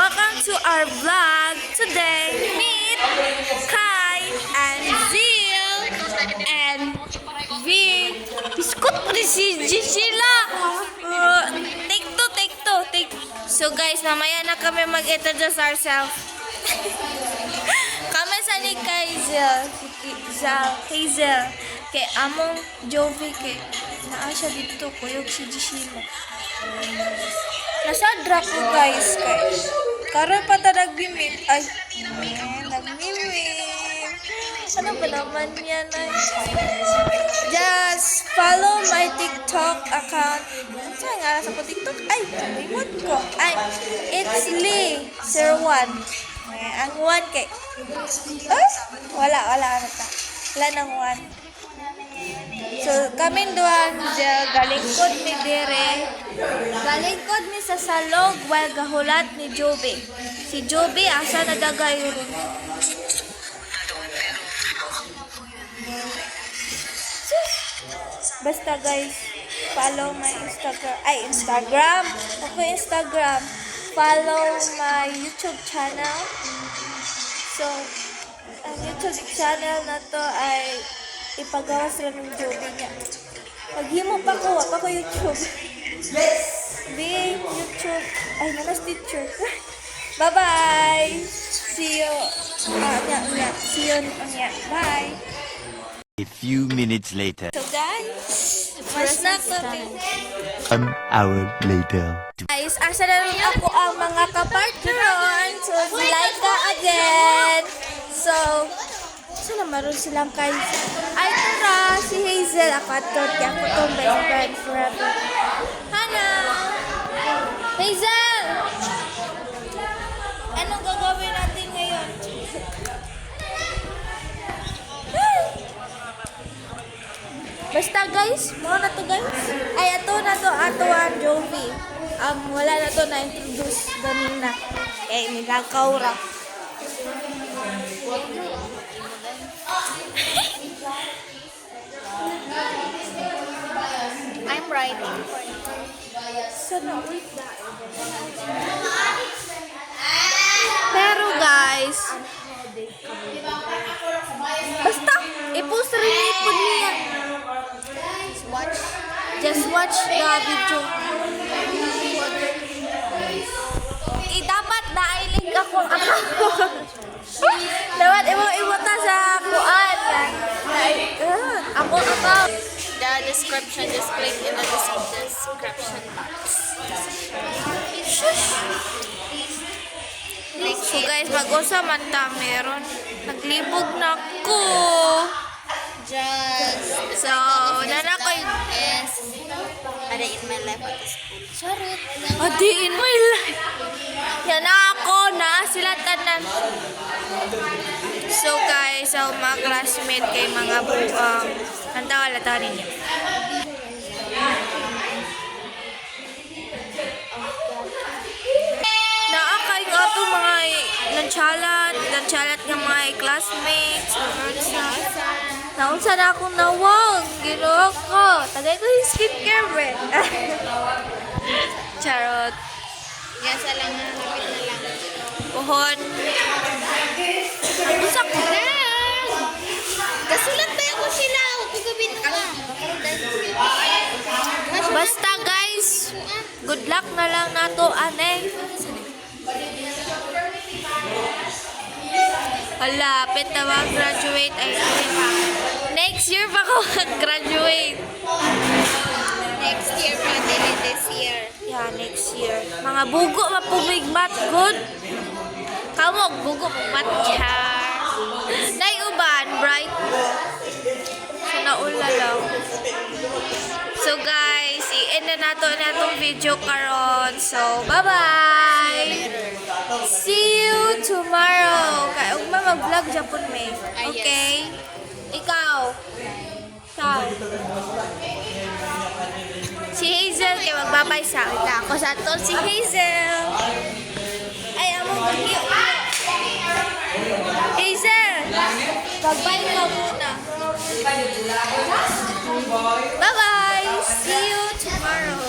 welcome to our vlog. Today, meet Kai and Zil and V. Biskut po ni si Gisela. Take two. So guys, mamaya na kami mag-introduce ourselves. Kami sa ni Kai Hazel. Kay among Jovi kay naa siya dito. Kuyog si Gisela. Nasadra ko guys kay karon pa ta nagbimit. Ay, nagmimit. Ano ba naman yan? Just follow my TikTok account. Saan nga sa ko TikTok? Ay, limot ko. Ay, it's Lee01. Ang 1 kay wala ano ta. Wala nang 1. So, kami doon, galingkod mi dire. Galingkod mi sa salog while gahulat ni Joby. Si Joby, asa nadagay ron. Basta guys, follow my Instagram. Instagram. Follow my YouTube channel. So, ang YouTube channel na to ay ipagawa sila ng Joby niya. Paghimo pa ko YouTube. Be YouTube. Ay, nanas teacher. Bye-bye. See you. See you. Bye. A few minutes later. So guys, mas na kami. 1 hour later. Guys, asa na rin ako ang mga kapartneron. So, like ka again. So, sana maroon silang kayo. Ay, tara, si Hazel. Ako itong best friend forever. Hana! Hazel! Anong gagawin natin ngayon? Basta guys, mga na to guys. Ay, ato ang Jovi. Wala na to na-introduce ganina. Nilakaw ra. I'm writing. Pero guys, basta i-post rin po niya. Just watch the video. Dapat na-link akong account. Dapat iwata sa kuan. Ako account. The description, just click in the description box. Shush! So guys, mag-usa man ta meron. Naglibog na ko. So, nana ko yung A day in my life at school. Charot. A day in my life. Yan na ako na sila tanan. So guys, mga classmate kay mga buang. Ang tawala tayo ninyo. Naakay nga ito mga nagsalat ng mga classmates. Naunsa na akong nawag. Ginawa ko. Tagay ko yung skincare bread. Charot. Yasa lang na, lapit na lang. Puhon. Ang sakit. Kasulat ba ako sila? Huwag ko gabin ka. Basta guys, good luck na lang nato, ane. Lapit na mag-graduate. Next year pa ako mag-graduate. Next year pa, dili this year. Yeah, next year. Mga bugo mapumigmat, good. Kamog, bugo pumigmat. Char. Naiuban, bright po. So, naula lang. So, guys, i-end na nato itong video karon. So, bye-bye! See you tomorrow. Kaya ugma mag-vlog Japon me. Okay? Ikaw. Si Hazel kay magbabay sa kita. Ako sa to si Hazel. Ay, among bagyo. Hazel! Magbay ka muna. Bye-bye! See you tomorrow.